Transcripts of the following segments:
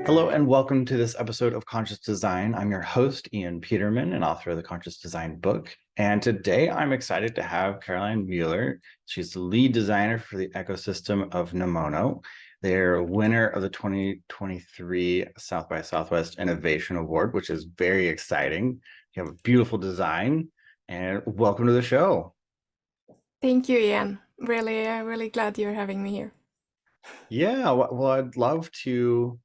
Hello and welcome to this episode of Conscious Design. I'm your host, Ian Peterman, and author of the Conscious Design book. And today I'm excited to have Karoline Müller. She's the lead designer for the ecosystem of Nomono. They're winner of the 2023 South by Southwest Innovation Award, which is very exciting. You have a beautiful design, and welcome to the show. Thank you, Ian. Really glad you're having me here. Yeah, well, I'd love to,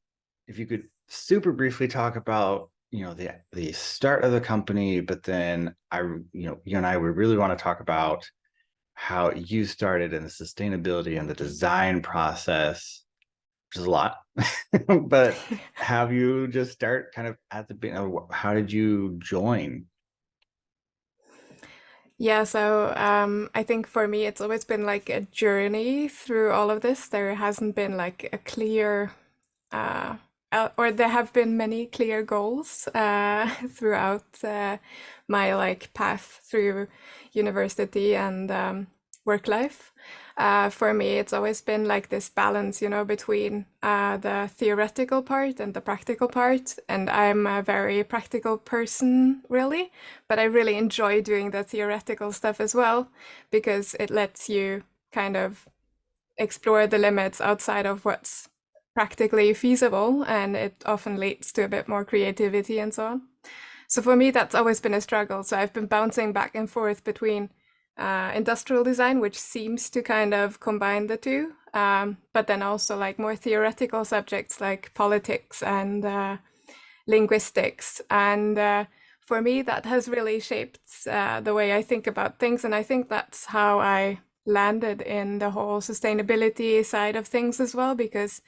if you could super briefly talk about, the start of the company, but then you and I, we really want to talk about how you started in the sustainability and the design process, which is a lot. But have you just start kind of at the beginning? How did you join? Yeah, so I think for me, it's always been like a journey through all of this. There hasn't been like a clear, uh, or there have been many clear goals throughout my like path through university and work life. For me, it's always been like this balance, between the theoretical part and the practical part. And I'm a very practical person, really, but I really enjoy doing the theoretical stuff as well because it lets you kind of explore the limits outside of what's practically feasible, and it often leads to a bit more creativity and so on. So for me, that's always been a struggle. So I've been bouncing back and forth between industrial design, which seems to kind of combine the two, but then also like more theoretical subjects like politics and linguistics. And for me, that has really shaped the way I think about things. And I think that's how I landed in the whole sustainability side of things as well, because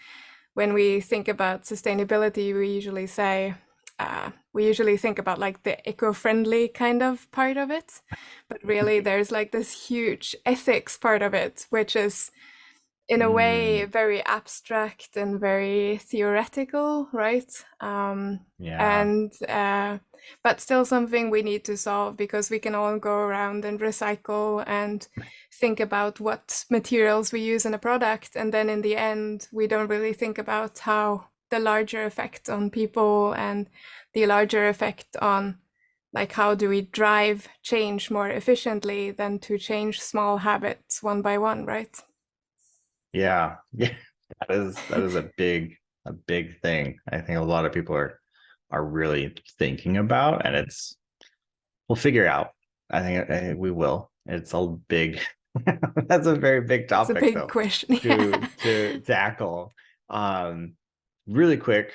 when we think about sustainability, we usually think about like the eco-friendly kind of part of it, but really there's like this huge ethics part of it, which is in a way Mm, very abstract and very theoretical, right? yeah. And but still something we need to solve because we can all go around and recycle and think about what materials we use in a product, and then in the end we don't really think about how the larger effect on people and the larger effect on like how do we drive change more efficiently than to change small habits one by one, right? Yeah. Yeah. That is a big thing. I think a lot of people are really thinking about, and we'll figure out. I think we will. It's a big that's a very big It's a topic big though question. Yeah. to tackle. Um Really quick,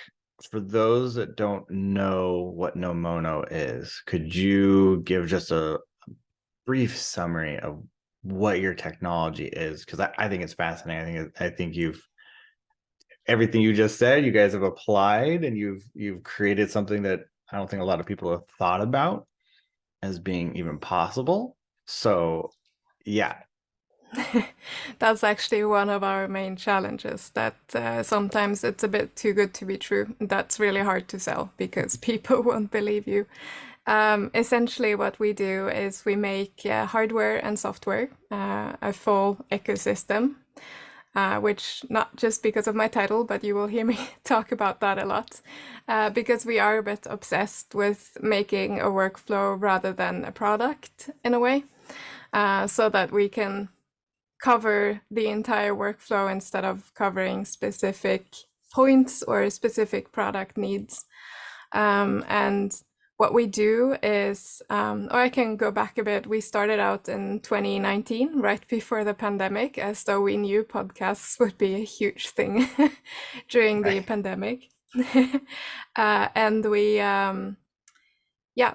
for those that don't know what no mono is, could you give just a brief summary of what your technology is? Because I think it's fascinating. I think you've everything you just said, you guys have applied, and you've created something that I don't think a lot of people have thought about as being even possible. So yeah. That's actually one of our main challenges, that sometimes it's a bit too good to be true. That's really hard to sell because people won't believe you. Essentially, what we do is we make hardware and software, a full ecosystem, which not just because of my title, but you will hear me talk about that a lot, because we are a bit obsessed with making a workflow rather than a product in a way, so that we can cover the entire workflow instead of covering specific points or specific product needs. And what we do is, or I can go back a bit. We started out in 2019, right before the pandemic, as though we knew podcasts would be a huge thing during the Right. pandemic. And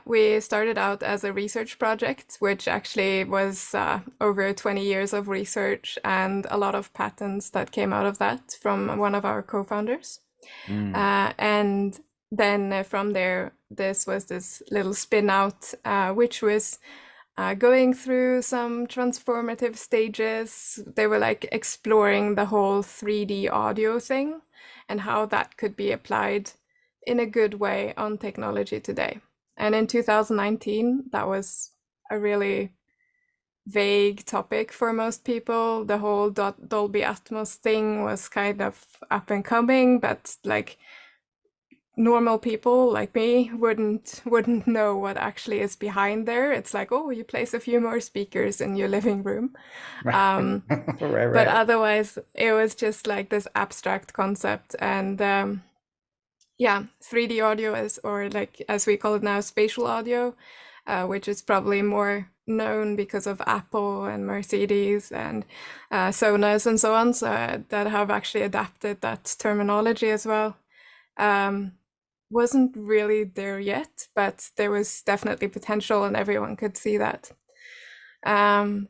we started out as a research project, which actually was over 20 years of research and a lot of patents that came out of that from one of our co-founders. Mm, And then from there, this was this little spin out, which was going through some transformative stages. They were like exploring the whole 3D audio thing and how that could be applied in a good way on technology today. And in 2019, that was a really vague topic for most people. The whole Dolby Atmos thing was kind of up and coming, but like normal people like me wouldn't know what actually is behind there. It's like, oh, you place a few more speakers in your living room. Right. Um, Right, but right. otherwise, it was just like this abstract concept. And yeah, 3D audio is, or like as we call it now, spatial audio, which is probably more known because of Apple and Mercedes and Sonos and so on, so that have actually adapted that terminology as well. Um, wasn't really there yet, but there was definitely potential and everyone could see that.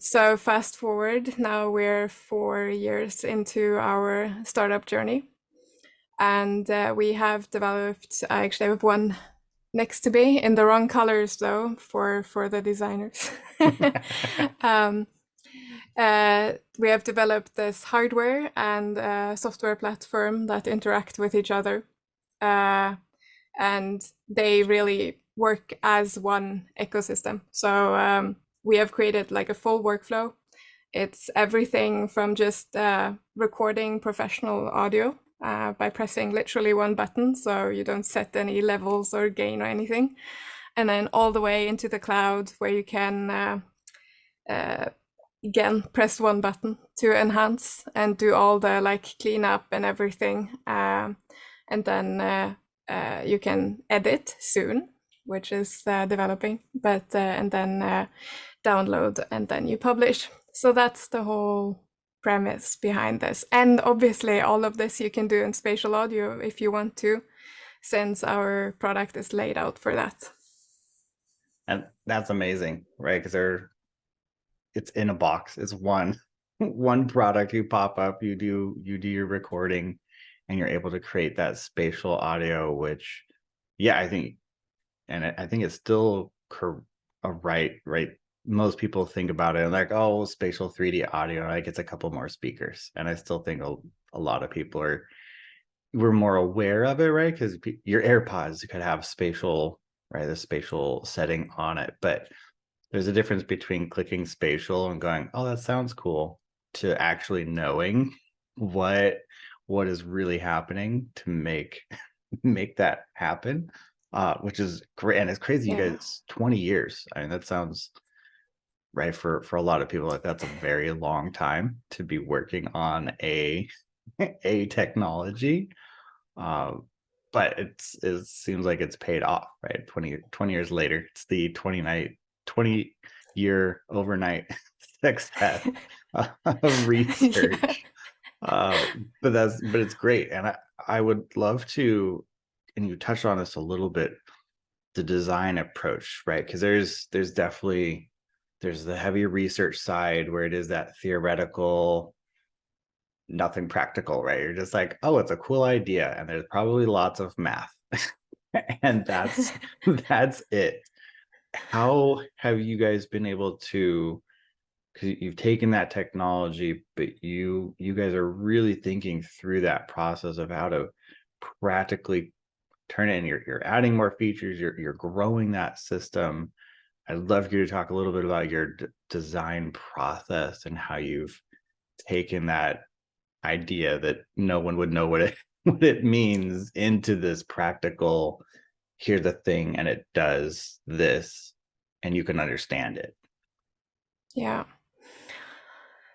So fast forward, now we're 4 years into our startup journey, and we have developed. I actually have one next to me in the wrong colors though for the designers. um, we have developed this hardware and software platform that interact with each other. And they really work as one ecosystem. So we have created like a full workflow. It's everything from just recording professional audio by pressing literally one button, so you don't set any levels or gain or anything, and then all the way into the cloud where you can again press one button to enhance and do all the like cleanup and everything, and then you can edit soon, which is developing, but and then download and then you publish. So that's the whole premise behind this. And obviously all of this you can do in spatial audio if you want to, since our product is laid out for that. And that's amazing, right? Because it's in a box. It's one one product. You pop up, you do your recording, and you're able to create that spatial audio, which, yeah, I think it's still a right. Most people think about it and like, oh, spatial 3D audio, like it's a couple more speakers. And I still think a lot of people we're more aware of it, right? Because your AirPods could have spatial, right, the spatial setting on it, but there's a difference between clicking spatial and going, oh, that sounds cool, to actually knowing what is really happening to make make that happen, which is great. And it's crazy, you Yeah. guys, 20 years. I mean, that sounds right for a lot of people, like that's a very long time to be working on a a technology. Um, but it seems like it's paid off, right? 20 years later, it's the 20-year overnight success of Yeah. research. But it's great. And I would love to, and you touched on this a little bit, the design approach, right? Because there's definitely there's the heavy research side where it is that theoretical, nothing practical, right? You're just like, oh, it's a cool idea, and there's probably lots of math, and that's it. How have you guys been able to? Because you've taken that technology, but you guys are really thinking through that process of how to practically turn it in. You're adding more features. You're growing that system. I'd love you to talk a little bit about your design process and how you've taken that idea that no one would know what it what it means into this practical, here's the thing and it does this and you can understand it. Yeah.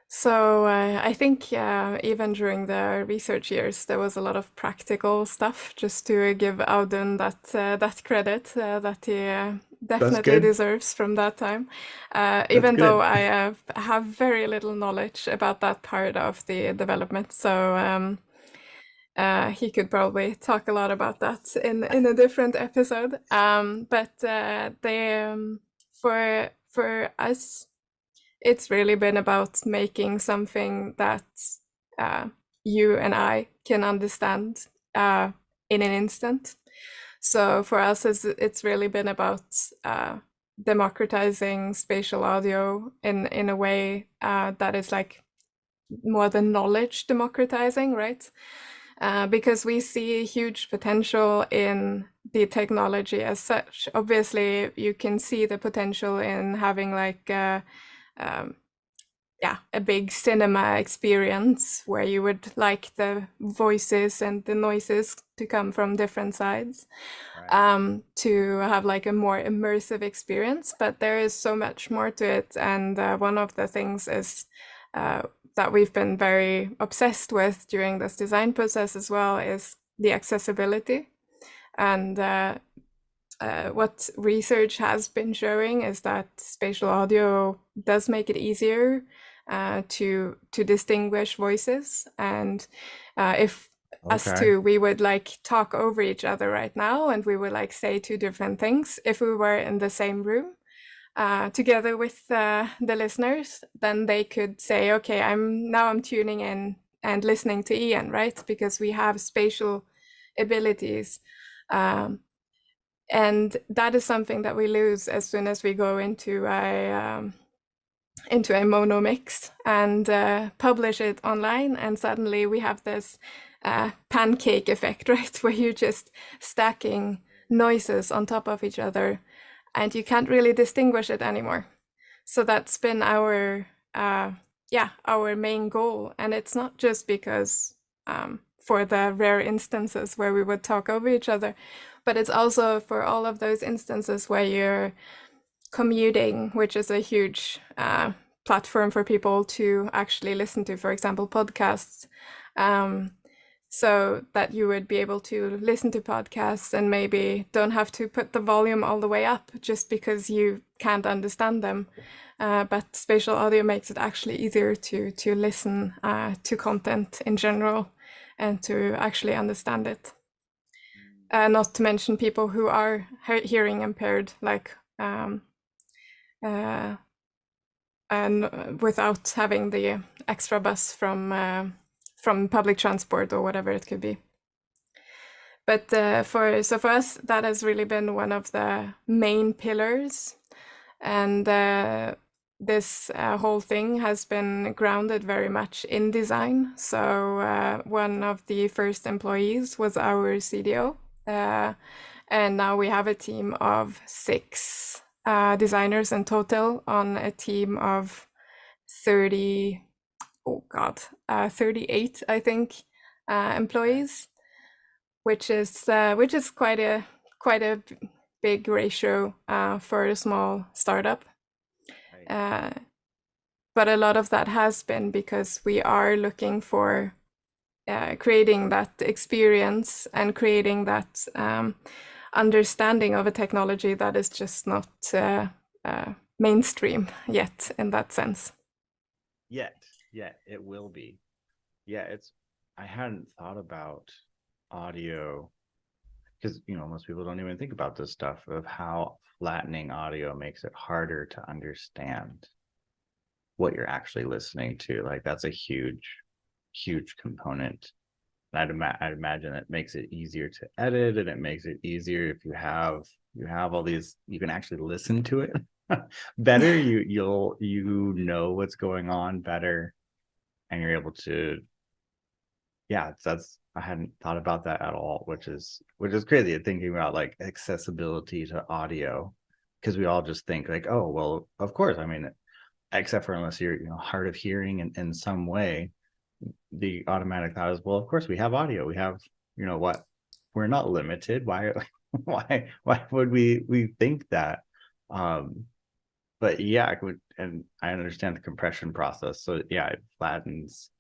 So I think even during the research years, there was a lot of practical stuff. Just to give Audun that credit that he That's definitely good. deserves from that time. That's Even though good. I have very little knowledge about that part of the development, so he could probably talk a lot about that in a different episode. But for us, it's really been about making something that uh, you and I can understand in an instant. So for us, it's really been about democratizing spatial audio in a way that is like more than knowledge democratizing, right? Because we see huge potential in the technology as such. Obviously, you can see the potential in having like um, yeah, a big cinema experience where you would like the voices and the noises to come from different sides, Right. to have like a more immersive experience. But there is so much more to it, and one of the things is uh, that we've been very obsessed with during this design process as well is the accessibility. And what research has been showing is that spatial audio does make it easier to distinguish voices. And if us Okay. two, we would like talk over each other right now, and we would like say two different things. If we were in the same room together with the listeners, then they could say, "Okay, I'm tuning in and listening to Ian," right? Because we have spatial abilities. Um, and that is something that we lose as soon as we go into a mono mix and publish it online, and suddenly we have this pancake effect, right, where you're just stacking noises on top of each other and you can't really distinguish it anymore. So that's been our yeah, our main goal. And it's not just because for the rare instances where we would talk over each other, but it's also for all of those instances where you're commuting, which is a huge platform for people to actually listen to, for example, podcasts. Um, so that you would be able to listen to podcasts and maybe don't have to put the volume all the way up just because you can't understand them. But spatial audio makes it actually easier to listen to content in general and to actually understand it. Not to mention people who are hearing impaired, like uh, and without having the extra bus from public transport or whatever it could be. But for us, that has really been one of the main pillars, and this whole thing has been grounded very much in design. So one of the first employees was our CDO, and now we have a team of 6 designers in total on a team of 30, oh God, 38, I think, Okay. employees, which is quite a big ratio for a small startup. Right. Uh, but a lot of that has been because we are looking for creating that experience and creating that understanding of a technology that is just not mainstream yet in that sense. Yet it will be. Yeah, it's I hadn't thought about audio because most people don't even think about this stuff of how flattening audio makes it harder to understand what you're actually listening to. Like that's a huge component. I'd imagine it makes it easier to edit, and it makes it easier if you have all these, you can actually listen to it better. You know what's going on better, and you're able to, yeah, that's I hadn't thought about that at all, which is crazy, thinking about like accessibility to audio, because we all just think like, oh well, of course, I mean, except for unless you're hard of hearing in some way, the automatic thought is, well, of course we have audio, we have, what, we're not limited, why why would we think that? um but yeah, and I understand the compression process, so yeah, it flattens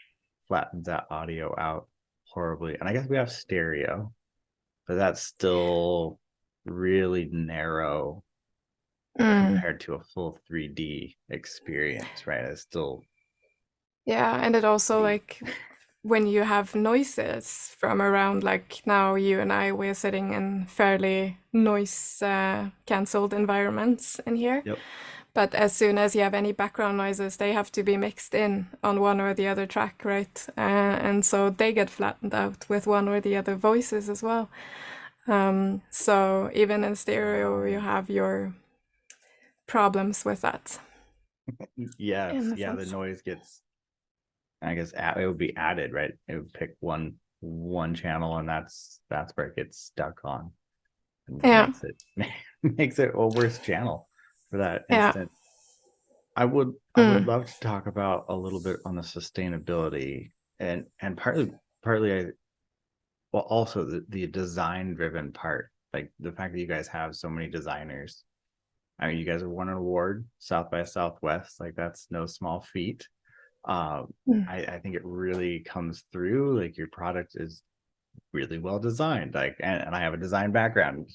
that audio out horribly. And I guess we have stereo, but that's still really narrow Mm. compared to a full 3D experience, right? It's still Yeah, and it also pretty. like when you have noises from around, like now you and I, we're sitting in fairly noise cancelled environments in here. Yep. But as soon as you have any background noises, they have to be mixed in on one or the other track, right? And so they get flattened out with one or the other voices as well. So even in stereo, you Right. have your problems with that Yes, in a yeah, the sense. noise gets, I guess, it would be added, right? It would pick one channel, and that's where it gets stuck on, and Yeah, makes it makes it a worse channel for that yeah. instant. I would Mm, love to talk about a little bit on the sustainability and partly I well also the design driven part, like the fact that you guys have so many designers. I mean, you guys have won an award, South by Southwest, like that's no small feat. Um, mm, I think it really comes through. Like your product is really well designed. Like, and I have a design background.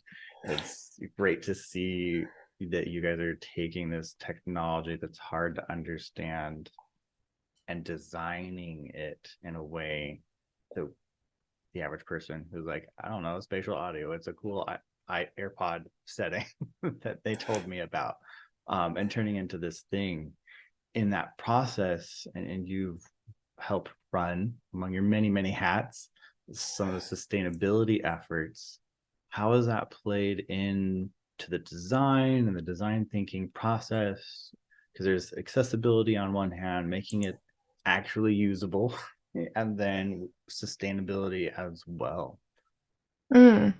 It's great to see that you guys are taking this technology that's hard to understand and designing it in a way that the average person who's like, I don't know, spatial audio. It's a cool AirPod setting that they told me about, and turning into this thing in that process. And you've helped run among your many hats some of the sustainability efforts. How has that played in to the design and the design thinking process? Because there's accessibility on one hand, making it actually usable, and then sustainability as well. mm.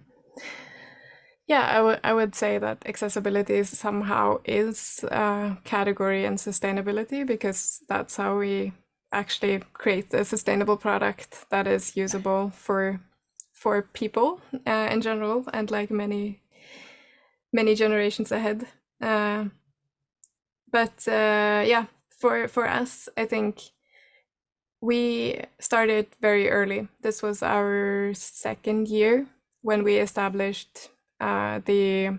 Yeah, I would say that accessibility is somehow is a category in sustainability because that's how we actually create a sustainable product that is usable for people in general and like many generations ahead. Uh, but yeah, for us, I think we started very early. This was our second year when we established the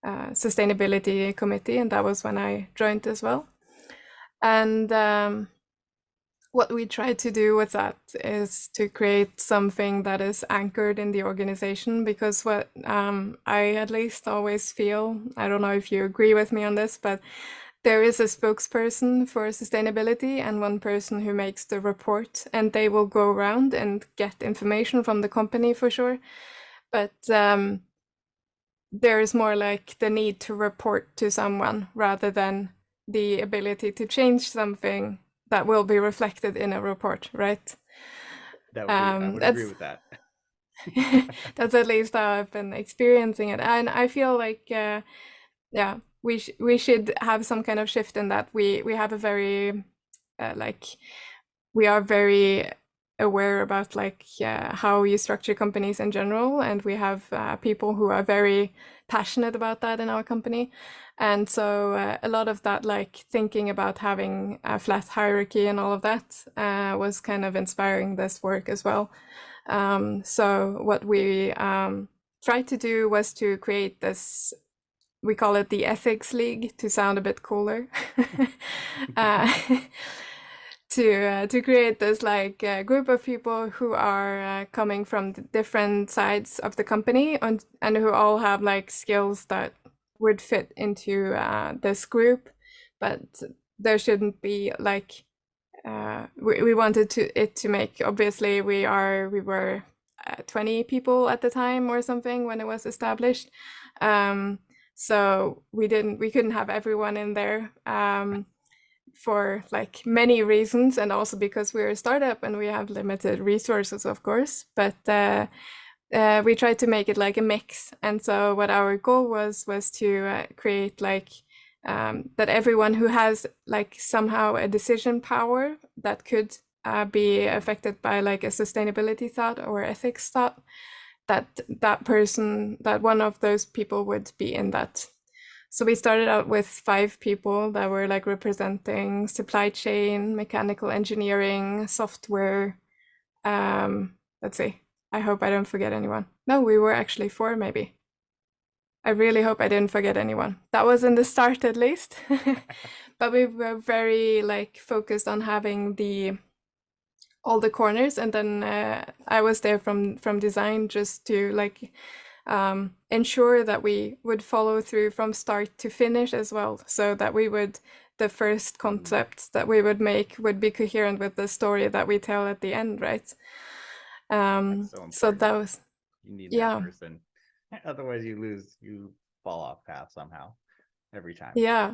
sustainability committee, and that was when I joined as well. And what we tried to do with that is to create something that is anchored in the organization because what I at least always feel, I don't know if you agree with me on this, but there is a spokesperson for sustainability and one person who makes the report, and they will go around and get information from the company for sure. But there is more like the need to report to someone rather than the ability to change something that will be reflected in a report, right? I would agree That's with that. that's at least how I've been experiencing it, and I feel like yeah, we should have some kind of shift in that. We have a very like we are very aware about like how you structure companies in general, and we have people who are very passionate about that in our company. And so a lot of that, like thinking about having a flat hierarchy and all of that, was kind of inspiring this work as well. So what we tried to do was to create this, we call it the ethics league to sound a bit cooler. uh, to create this like group of people who are coming from different sides of the company and who all have like skills that would fit into this group, but there shouldn't be like we wanted to make, obviously we were 20 people at the time or something when it was established, so we couldn't have everyone in there, for like many reasons, and also because we're a startup and we have limited resources, of course. But we tried to make it like a mix, and so what our goal was to create like that everyone who has like somehow a decision power that could be affected by like a sustainability thought or ethics thought, that person, that one of those people would be in that. So we started out with 5 people that were like representing supply chain, mechanical engineering, software. Let's see. I hope I don't forget anyone. No, we were actually 4 maybe. I really hope I didn't forget anyone. That was in the start at least. But we were very like focused on having the all the corners, and then I was there from design just to like ensure that we would follow through from start to finish as well, so that we would, the first Mm, concepts that we would make would be coherent with the story that we tell at the end, right? that's so So that important. was, You need that yeah, person. Otherwise you fall off path somehow every time. yeah.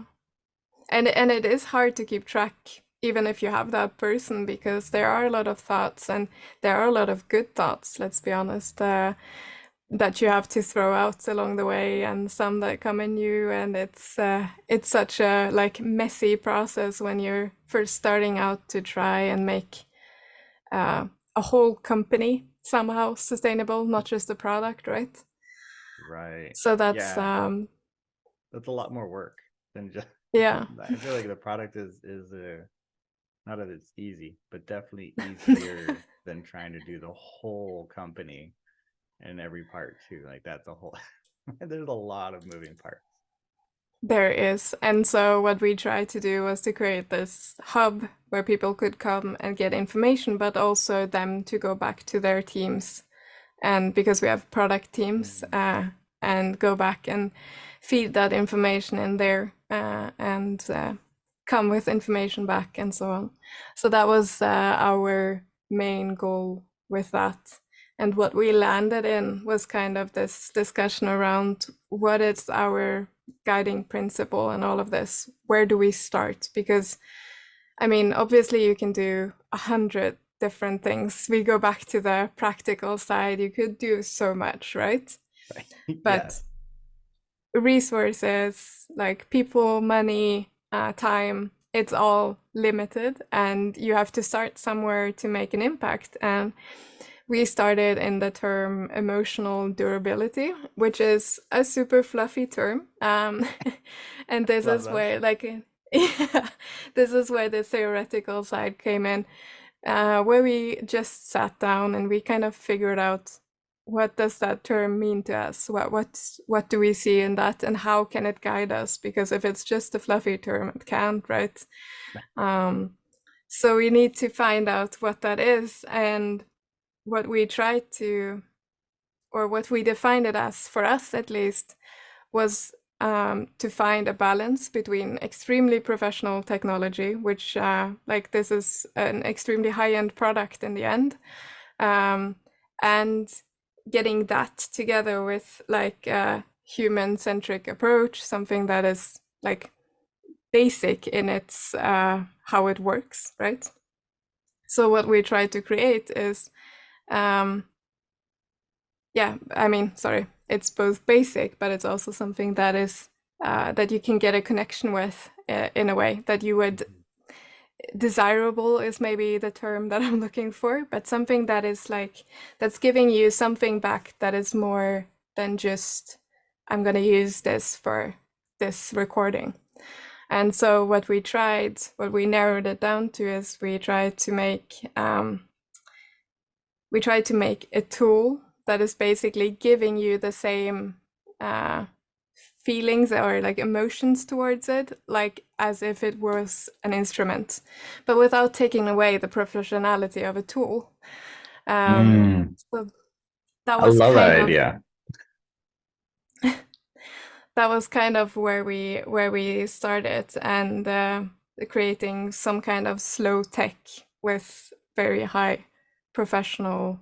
And it is hard to keep track even if you have that person, because there are a lot of thoughts and there are a lot of good thoughts, let's be honest. that you have to throw out along the way, and some that come in new, and it's such a like messy process when you're first starting out to try and make a whole company somehow sustainable, not just a product, right? Right. So that's Yeah. That's a lot more work than just yeah. I feel like the product is not that it's easy, but definitely easier than trying to do the whole company and every part too. Like that's a whole there's a lot of moving parts. There is. And so what we tried to do was to create this hub where people could come and get information, but also them to go back to their teams. And because we have product teams, Mm. and go back and feed that information in there, and come with information back and so on. So that was our main goal with that. And what we landed in was kind of this discussion around what is our guiding principle and all of this. Where do we start? Because, I mean, obviously you can do 100 different things. We go back to the practical side. You could do so much, right? Right. But Yes. resources like people, money, time, it's all limited, and you have to start somewhere to make an impact. And we started in the term emotional durability, which is a super fluffy term. And this Love is that. where, like, yeah, this is where the theoretical side came in, where we just sat down and we kind of figured out what does that term mean to us? What do we see in that, and how can it guide us? Because if it's just a fluffy term, it can't, right? Um, so we need to find out what that is, and what we tried to, or what we defined it as, for us at least, was to find a balance between extremely professional technology, which like this is an extremely high-end product in the end, and getting that together with like a human-centric approach, something that is like basic in its how it works, right? So what we try to create is um, yeah, I mean, sorry, it's both basic, but it's also something that is that you can get a connection with, in a way that you would, Mhm. desirable is maybe the term that I'm looking for, but something that is like, that's giving you something back that is more than just, I'm going to use this for this recording. And so what we narrowed it down to is we try to make a tool that is basically giving you the same uh, feelings or like emotions towards it, like as if it was an instrument, but without taking away the professionality of a tool. Mm, So that I was love that kind of idea. where we started, and creating some kind of slow tech with very high professional,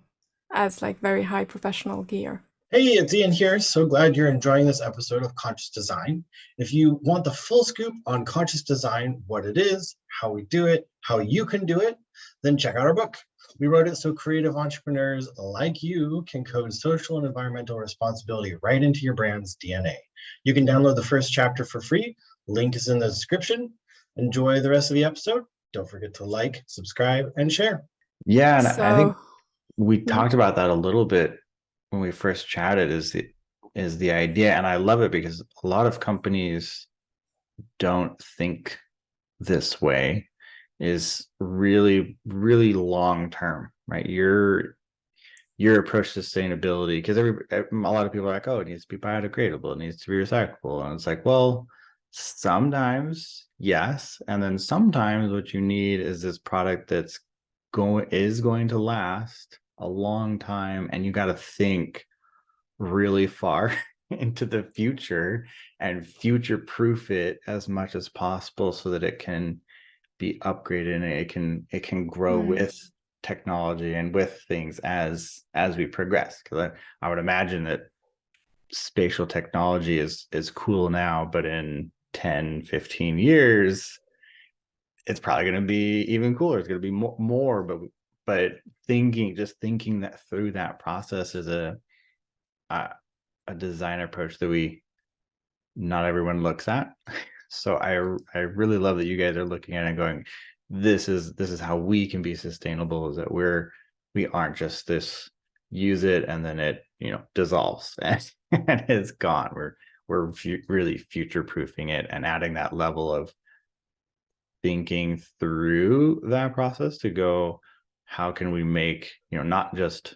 as like very high professional gear. Hey, it's Ian here. So glad you're enjoying this episode of Conscious Design. If you want the full scoop on conscious design, what it is, how we do it, how you can do it, then check out our book. We wrote it so creative entrepreneurs like you can code social and environmental responsibility right into your brand's DNA. You can download the first chapter for free. Link is in the description. Enjoy the rest of the episode. Don't forget to like, subscribe, and share. Yeah, and I think So we yeah. talked about that a little bit when we first chatted is the idea, and I love it because a lot of companies don't think this way, is really really long term, right? Your approach to sustainability, because a lot of people are like, oh, it needs to be biodegradable, it needs to be recyclable, and it's like, well, sometimes yes, and then sometimes what you need is this product that's going to last a long time, and you got to think really far into the future and future proof it as much as possible so that it can be upgraded and it can grow Mm. with technology and with things as we progress, because I would imagine that spatial technology is cool now, but in 10-15 years it's probably going to be even cooler, it's going to be more, but thinking that through that process a design approach that not everyone looks at. So I really love that you guys are looking at it and going, this is how we can be sustainable, is that we aren't just this use it and then it, you know, dissolves and, and it's gone. We're really future proofing it and adding that level of thinking through that process to go, how can we make, you know, not just,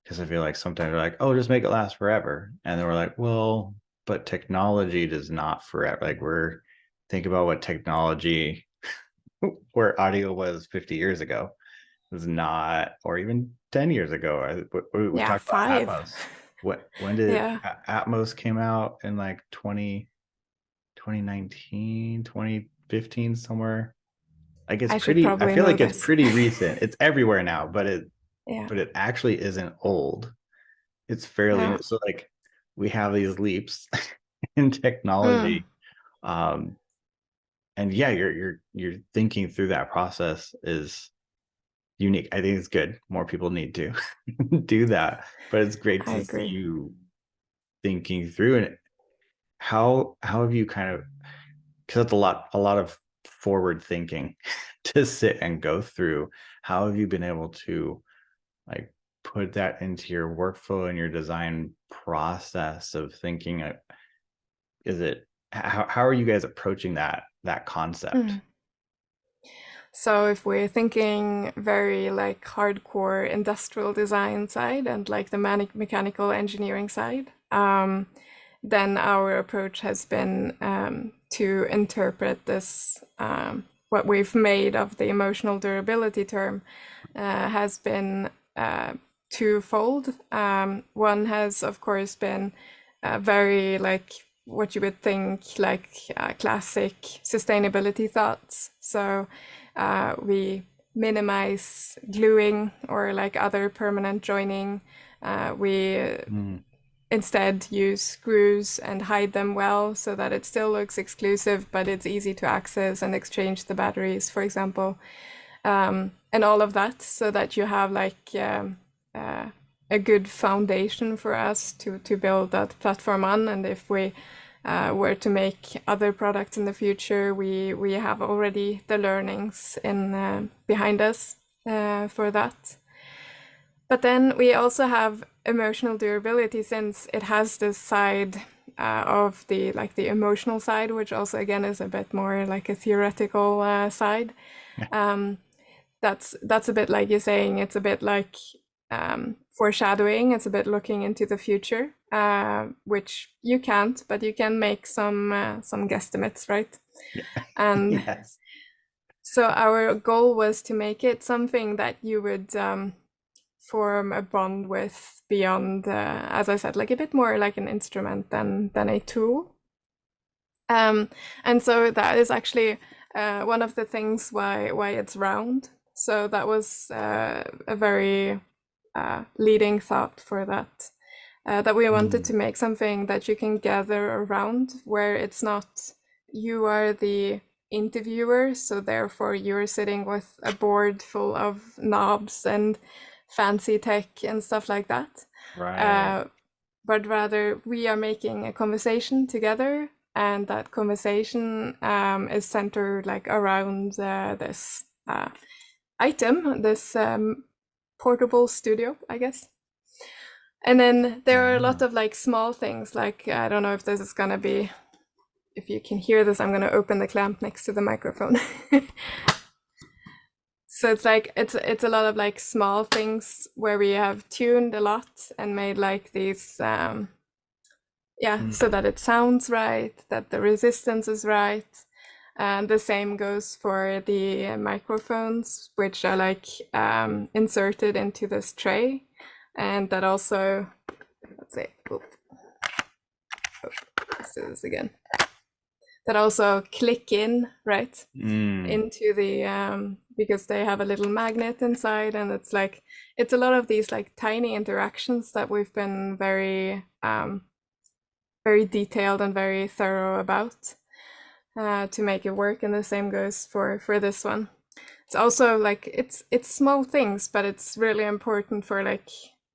because I feel like sometimes they're like, oh, just make it last forever. And then we're like, well, but technology does not forever. Like think about what technology, where audio was 50 years ago, was not, or even 10 years ago. We Yeah, talked about 5. Atmos. When did Yeah, Atmos came out? In like 2019, 2015, somewhere. Like I should I probably feel know like it's this. pretty recent. It's everywhere now, Yeah, but it actually isn't old. It's fairly yeah. new. So like we have these leaps in Mm, technology. And yeah, you're thinking through that process is unique. I think it's good. More people need to do that. But it's great I to see agree. you thinking through it. How have you kind of, because that's a lot of forward thinking to sit and go through. How have you been able to like put that into your workflow and your design process of thinking? Is it, how are you guys approaching that concept? Mm. So if we're thinking very like hardcore industrial design side and like the mechanical engineering side, then our approach has been to interpret this, what we've made of the emotional durability term, has been twofold. One has, of course, been very like what you would think like classic sustainability thoughts. So we minimize gluing or like other permanent joining. We Mm, instead use screws and hide them well so that it still looks exclusive, but it's easy to access and exchange the batteries, for example. And all of that so that you have like a good foundation for us to build that platform on. And if we were to make other products in the future, we have already the learnings in behind us for that. But then we also have emotional durability, since it has this side of the like the emotional side, which also again is a bit more like a theoretical side. yeah. That's a bit like you're saying. It's a bit like foreshadowing. It's a bit looking into the future, which you can't, but you can make some guesstimates, right? Yeah. And Yes. so our goal was to make it something that you would form a bond with beyond, as I said, like a bit more like an instrument than a tool. And so that is actually one of the things why it's round. So that was a very leading thought for that. That we wanted Mm, to make something that you can gather around, where it's not you are the interviewer, so therefore you're sitting with a board full of knobs and fancy tech and stuff like that. right. Uh, but rather we are making a conversation together, and that conversation is centered like around this item, this portable studio, I guess. And then there are a lot Yeah. of like small things, like I don't know if this is gonna be, if you can hear this, I'm gonna open the clamp next to the microphone. So it's like it's a lot of like small things where we have tuned a lot and made like these so Mm, that it sounds right, that the resistance is right. And the same goes for the microphones, which are like inserted into this tray, and that also, let's see, let's do this again. That also click in, right, mm, into the because they have a little magnet inside, and it's like it's a lot of these like tiny interactions that we've been very very detailed and very thorough about to make it work. And the same goes for this one. It's also like it's small things, but it's really important for like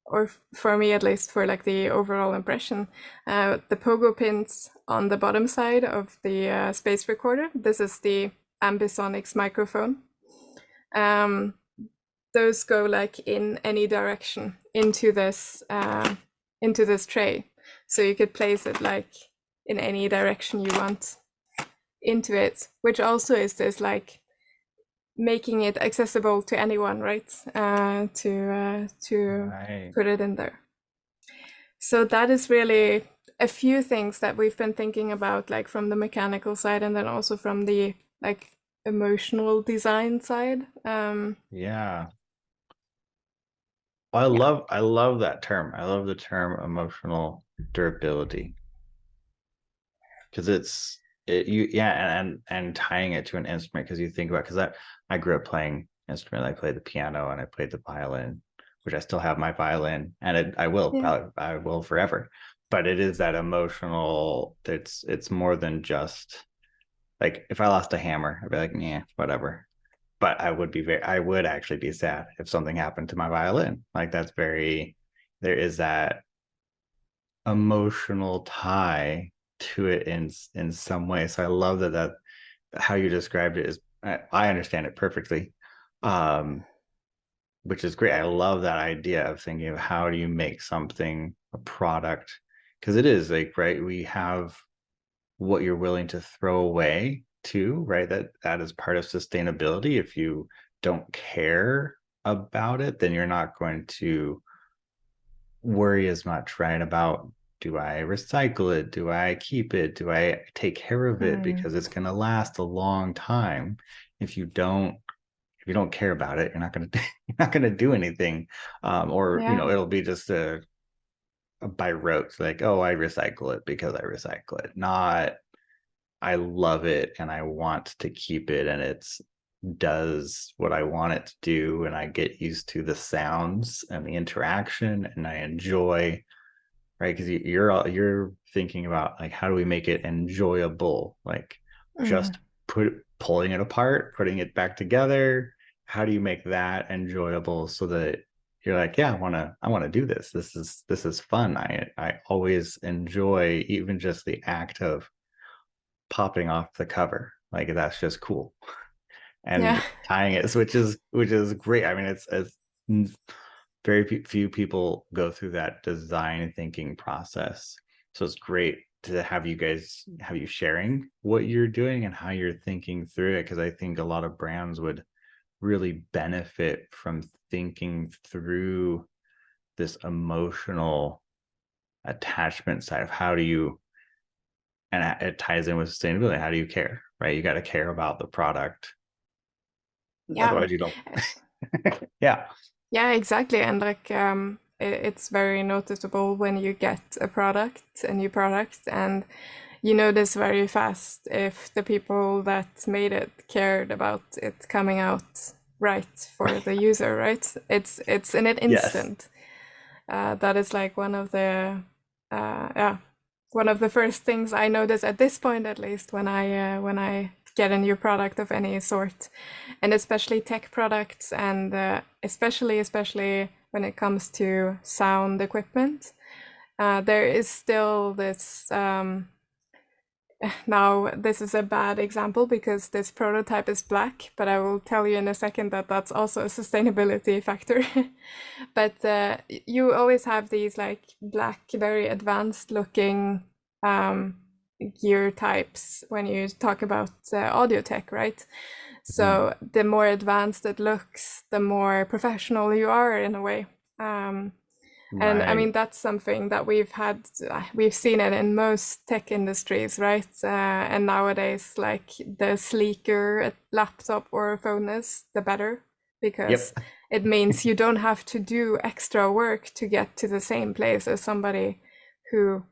or for me at least, for like the overall impression, the pogo pins on the bottom side of the space recorder, this is the ambisonics microphone. Those go like in any direction into this tray, so you could place it like in any direction you want into it, which also is this like making it accessible to anyone, right? To Right. put it in there. So that is really a few things that we've been thinking about, like from the mechanical side, and then also from the like emotional design side. Yeah. Yeah. I love that term. I love the term emotional durability, because and tying it to an instrument, because you think about, because I grew up playing instrument. I played the piano and I played the violin, which I still have my violin, and I will Yeah. probably, I will forever. But it is that emotional. It's more than just like, if I lost a hammer, I'd be like, yeah, whatever. But I would actually be sad if something happened to my violin. Like, there is that emotional tie to it in some way. So I love that how you described it is, I understand it perfectly. Which is great. I love that idea of thinking of how do you make something a product, because it is like, right, we have what you're willing to throw away too, right? That is part of sustainability. If you don't care about it, then you're not going to worry as much, right? About, do I recycle it? Do I keep it? Do I take care of it? Because it's going to last a long time. If you don't care about it, you're not going to you're not going to do anything. Or Yeah. it'll be just a by rote, like, oh, I recycle it because I recycle it. Not, I love it and I want to keep it, and it's does what I want it to do, and I get used to the sounds and the interaction, and I enjoy, right? Because you're thinking about, like, how do we make it enjoyable? Like, just pulling it apart, putting it back together. How do you make that enjoyable so that you're like, yeah, I want to do this. This is fun. I always enjoy even just the act of popping off the cover. Like, that's just cool. Yeah. And tying it, which is great. I mean, it's very few people go through that design thinking process. So it's great to have you sharing what you're doing and how you're thinking through it, because I think a lot of brands would really benefit from thinking through this emotional attachment side of how do you, and it ties in with sustainability. How do you care, right? You got to care about the product, Yeah. otherwise you don't. Yeah. Yeah, exactly. And like it's very noticeable when you get a new product, and you notice very fast if the people that made it cared about it coming out right for the user, right? It's in an Yes. instant. That is like one of the first things I notice at this point, at least when I get a new product of any sort, and especially tech products, and especially when it comes to sound equipment. There is still this. Now, this is a bad example because this prototype is black, but I will tell you in a second that that's also a sustainability factor. But you always have these like black, very advanced looking gear types when you talk about audio tech, right? So the more advanced it looks, the more professional you are in a way. And I mean, Right. that's something that we've seen it in most tech industries, right? And nowadays, like the sleeker a laptop or a phone is, the better, because Yep. it means you don't have to do extra work to get to the same place as somebody who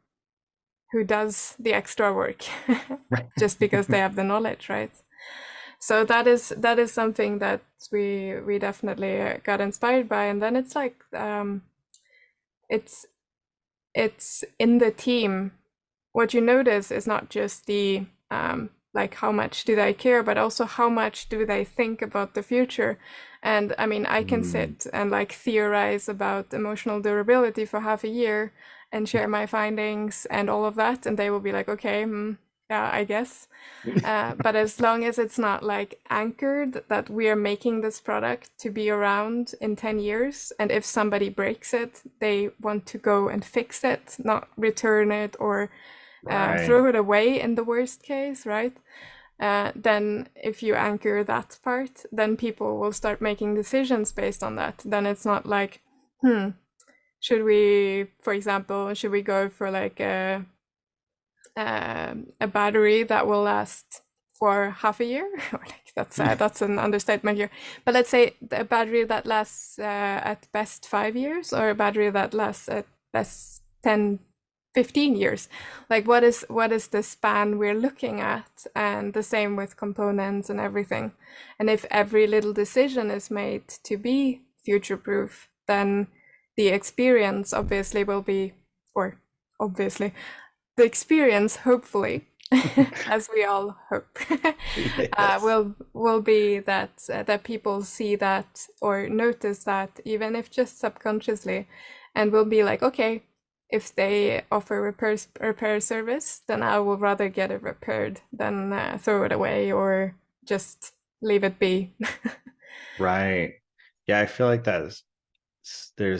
does the extra work Right. just because they have the knowledge, right? So that is something that we definitely got inspired by. And then it's like it's it's in the team. What you notice is not just the like how much do they care, but also how much do they think about the future. And I mean, I can sit and like theorize about emotional durability for half a year and share my findings and all of that, and they will be like, okay, yeah, I guess. But as long as it's not like anchored that we are making this product to be around in 10 years, and if somebody breaks it, they want to go and fix it, not return it or Right. throw it away in the worst case, right? Then if you anchor that part, then people will start making decisions based on that. Then it's not like, should we, for example, should we go for like a battery that will last for half a year? Like that's an understatement here. But let's say a battery that lasts at best 5 years, or a battery that lasts at best 10, 15 years. Like what is the span we're looking at? And the same with components and everything. And if every little decision is made to be future proof, then the experience obviously will be, or obviously, the experience hopefully, as we all hope, Yes. will be that that people see that or notice that, even if just subconsciously, and will be like, okay, if they offer repair service, then I will rather get it repaired than throw it away or just leave it be. Right. Yeah, I feel like there's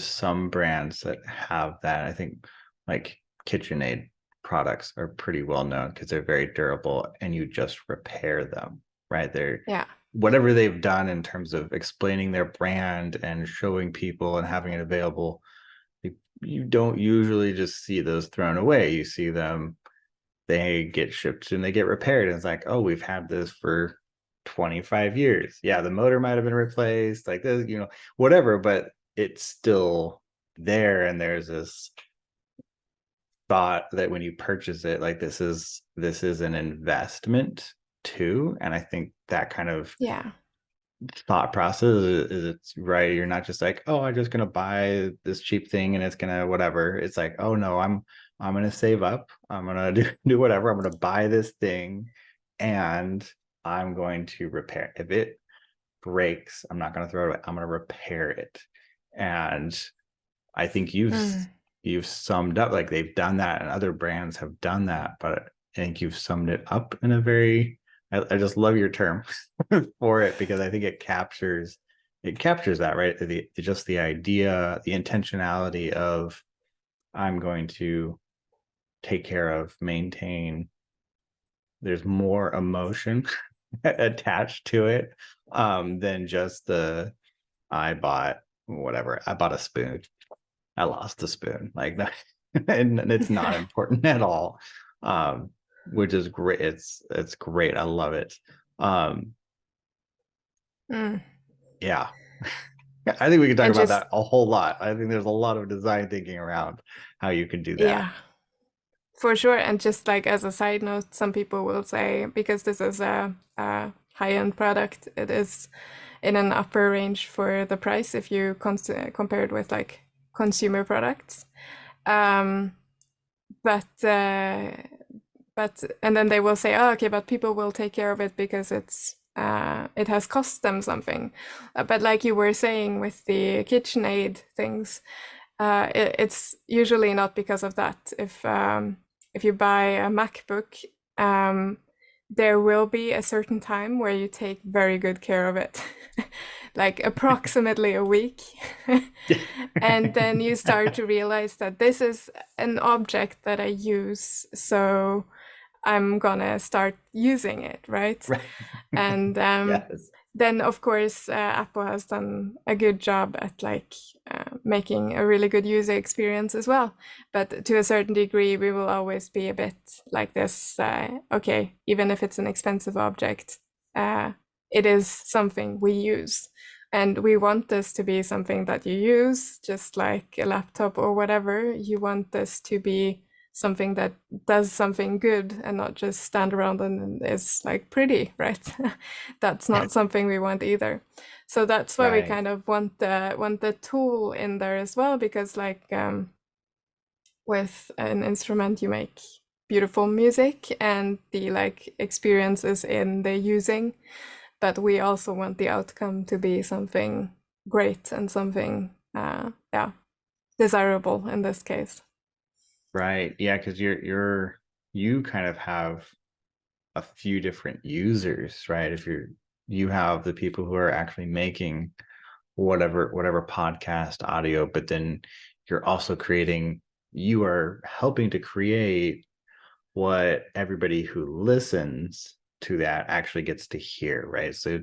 some brands that have that. I think like KitchenAid products are pretty well known because they're very durable and you just repair them, right? They're Yeah. whatever they've done in terms of explaining their brand and showing people and having it available, you don't usually just see those thrown away. You see them, they get shipped and they get repaired. And it's like, oh, we've had this for 25 years. Yeah, the motor might have been replaced, like this, whatever, but it's still there. And there's this thought that when you purchase it, like this is an investment too. And I think that kind of Yeah. thought process is it's right. You're not just like, oh, I'm just gonna buy this cheap thing and it's gonna whatever. It's like, oh no, I'm gonna save up. I'm gonna do whatever. I'm gonna buy this thing and I'm going to repair. If it breaks, I'm not gonna throw it away. I'm gonna repair it. And I think you've summed up, like they've done that and other brands have done that, but I think you've summed it up in a very, I just love your term for it, because I think it captures that, right? Just the idea, the intentionality of I'm going to take care of, maintain. There's more emotion attached to it than just I bought a spoon. I lost the spoon. Like that, and it's not important at all. Which is great. It's great. I love it. Yeah. I think we can talk And about just, that a whole lot. I think there's a lot of design thinking around how you can do that. yeah, for sure. And just like as a side note, some people will say, because this is a high-end product, it is in an upper range for the price if you compare it with like consumer products. But and then they will say, oh, okay, but people will take care of it because it has cost them something. But like you were saying with the KitchenAid things, it's usually not because of that. If you buy a MacBook, there will be a certain time where you take very good care of it, like approximately a week. And then you start to realize that this is an object that I use, so I'm gonna start using it, right? Right. And Yes. then of course Apple has done a good job at like making a really good user experience as well. But to a certain degree, we will always be a bit like this. Okay, even if it's an expensive object, it is something we use. And we want this to be something that you use, just like a laptop or whatever. You want this to be something that does something good and not just stand around and is like pretty, right? That's not something we want either. So that's why we Right. kind of want the tool in there as well, because like with an instrument you make beautiful music and the like experiences in the using but we also want the outcome to be something great and something desirable in this case. Right. Yeah, because you kind of have a few different users, right? If you have the people who are actually making whatever podcast audio, but then you're also you are helping to create what everybody who listens to that actually gets to hear, right? So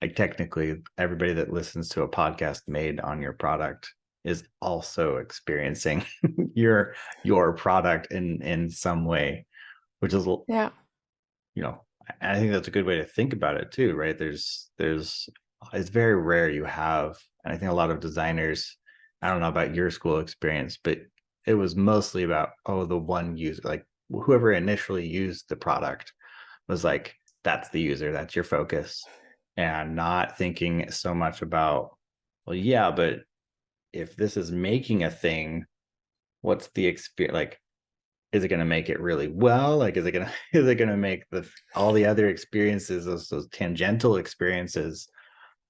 like technically everybody that listens to a podcast made on your product is also experiencing your product in some way, which is, Yeah. you know, I think that's a good way to think about it too, right? It's very rare you have, and I think a lot of designers, I don't know about your school experience, but it was mostly about, the one user, like whoever initially used the product was like, that's the user, that's your focus, and not thinking so much about, well, yeah, but if this is making a thing, what's the experience? Like, is it going to make it really well? Like, is it going to make all the other experiences, those tangential experiences,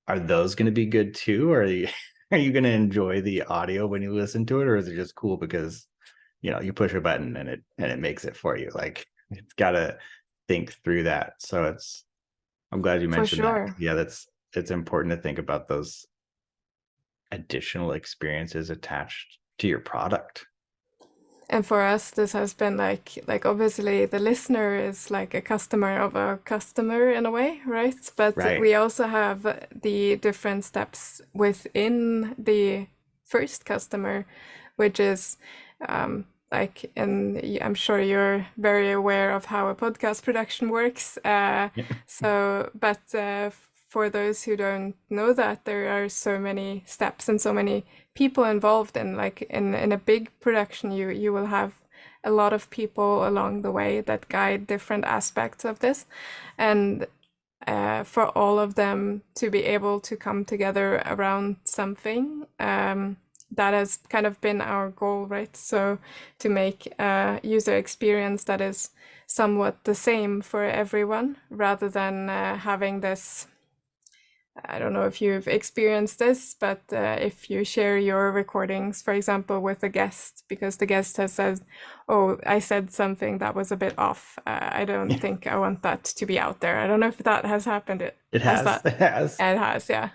are those going to be good too? Or are you going to enjoy the audio when you listen to it? Or is it just cool because, you push a button and it makes it for you? Like, it's got to think through that. So I'm glad you For mentioned that. sure. Yeah, it's important to think about those additional experiences attached to your product. And for us, this has been like obviously the listener is like a customer of a customer in a way, right? But Right. we also have the different steps within the first customer, which is and I'm sure you're very aware of how a podcast production works. But for those who don't know that, there are so many steps and so many people involved in a big production. You will have a lot of people along the way that guide different aspects of this, and for all of them to be able to come together around something, that has kind of been our goal, right? So to make a user experience that is somewhat the same for everyone, rather than having this, I don't know if you've experienced this, but if you share your recordings, for example, with a guest, because the guest has said, "Oh, I said something that was a bit off. I don't think I want that to be out there." I don't know if that has happened. It Has has. that? It has. It has, yeah.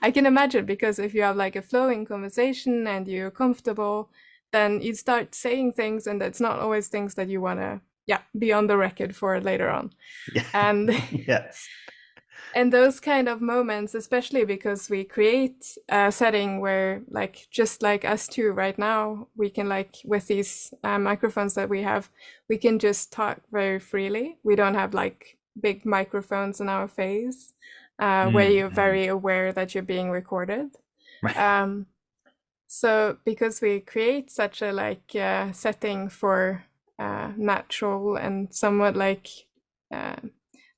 I can imagine, because if you have like a flowing conversation and you're comfortable, then you start saying things, and it's not always things that you want to, be on the record for later on. Yeah. And Yes. and those kind of moments, especially because we create a setting where, like, just like us two right now, we can, like, with these microphones that we have, we can just talk very freely. We don't have like big microphones in our face, where you're very aware that you're being recorded. Right. So because we create such a setting for natural and somewhat like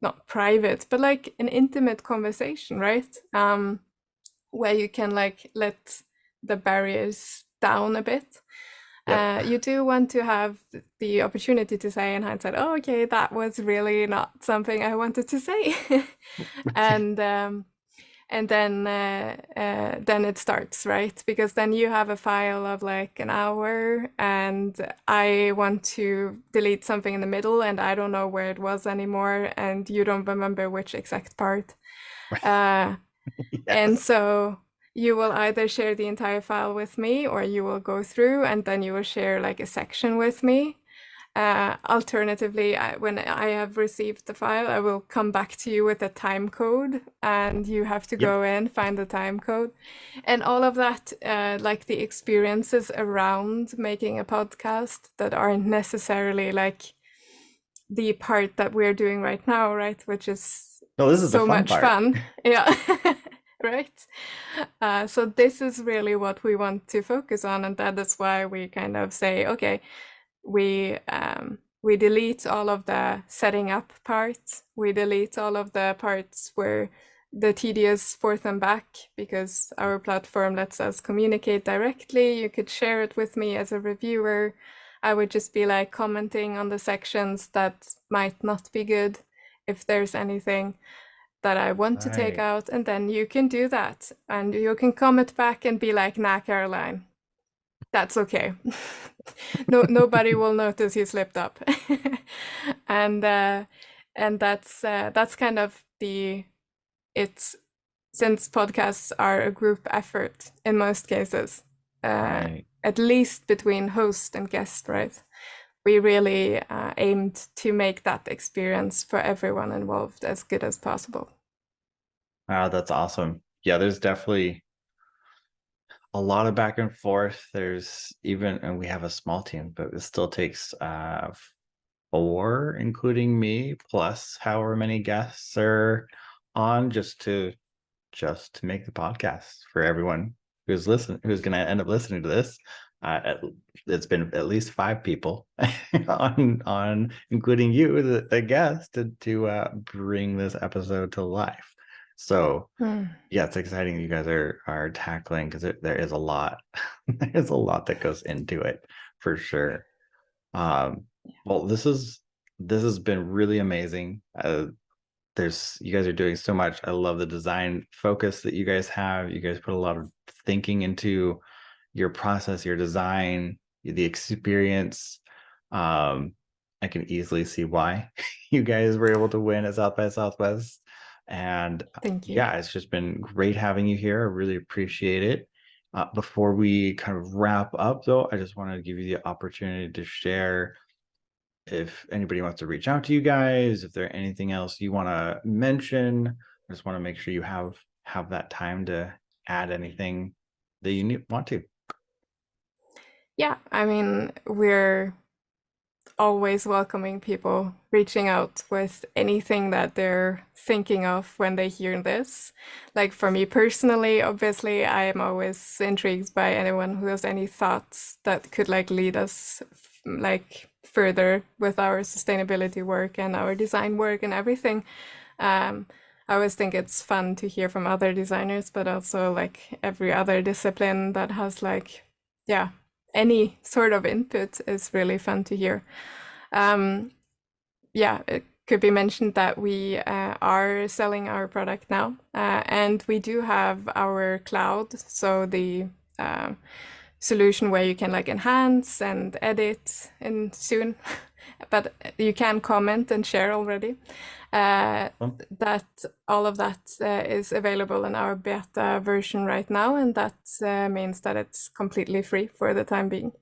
not private, but like an intimate conversation, right? Where you can like let the barriers down a bit. Yep. You do want to have the opportunity to say in hindsight, "Oh, okay, that was really not something I wanted to say," and then it starts, right? Because then you have a file of like an hour, and I want to delete something in the middle, and I don't know where it was anymore, and you don't remember which exact part. Yes. And so you will either share the entire file with me, or you will go through and then you will share like a section with me. Alternatively, when I have received the file, I will come back to you with a time code, and you have to go in, find the time code, and all of that, like the experiences around making a podcast that aren't necessarily like the part that we're doing right now, right? Which is No, this is the so fun much part. fun. Yeah. Right. So this is really what we want to focus on, and that is why we kind of say, okay, we delete all of the setting up parts. We delete all of the parts where the tedious forth and back, because our platform lets us communicate directly. You could share it with me as a reviewer. I would just be like commenting on the sections that might not be good, if there's anything. that I want to take Right. out, and then you can do that. And you can comment back and be like, nah, Caroline, that's okay. No, nobody will notice you slipped up. and that's kind of it's since podcasts are a group effort in most cases, Right. at least between host and guest, right? We really aimed to make that experience for everyone involved as good as possible. Wow, that's awesome. Yeah, there's definitely a lot of back and forth. There's even, and we have a small team, but it still takes 4, including me, plus however many guests are on just to make the podcast for everyone who's who's going to end up listening to this. It's been at least 5 people on including you, the guest, to bring this episode to life. So yeah, it's exciting you guys are tackling, because there is a lot. There's a lot that goes into it for sure. Well, this has been really amazing. You guys are doing so much. I love the design focus that you guys have. You guys put a lot of thinking into your process, your design, the experience. I can easily see why you guys were able to win at South by Southwest. And Thank you. yeah, it's just been great having you here. I really appreciate it. Before we kind of wrap up, though, I just wanted to give you the opportunity to share if anybody wants to reach out to you guys, if there's anything else you want to mention. I just want to make sure you have that time to add anything that you want to. Yeah, I mean, we're always welcoming people reaching out with anything that they're thinking of when they hear this. Like for me personally, obviously, I am always intrigued by anyone who has any thoughts that could like lead us like further with our sustainability work and our design work and everything. I always think it's fun to hear from other designers, but also like every other discipline that has like, yeah, any sort of input is really fun to hear. Yeah, it could be mentioned that we are selling our product now, and we do have our cloud, so the solution where you can like enhance and edit in soon, but you can comment and share already. That all of that is available in our beta version right now, and that means that it's completely free for the time being.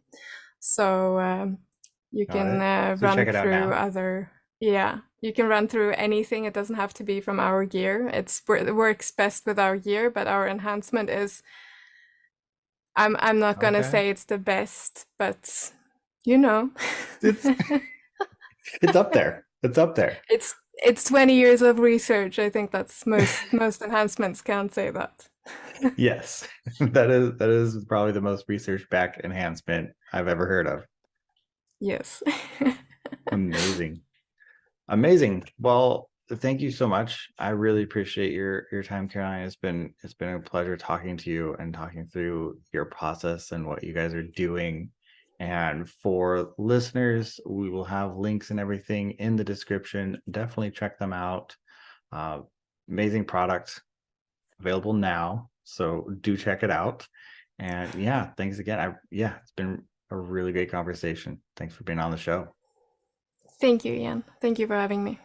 So you can So run check it out through now. you can run through anything. It doesn't have to be from our gear. It works best with our gear, but our enhancement is, I'm not gonna Okay. say it's the best, but you know. It's up there. It's up there. It's 20 years of research. I think that's most enhancements can't say that. Yes. That is probably the most research-backed enhancement I've ever heard of. Yes. Amazing. Amazing. Well, thank you so much. I really appreciate your time, Caroline. It's been a pleasure talking to you and talking through your process and what you guys are doing. And for listeners, we will have links and everything in the description. Definitely check them out. Amazing product available now, so do check it out. And yeah, thanks again. It's been a really great conversation. Thanks for being on the show. Thank you, Ian. Thank you for having me.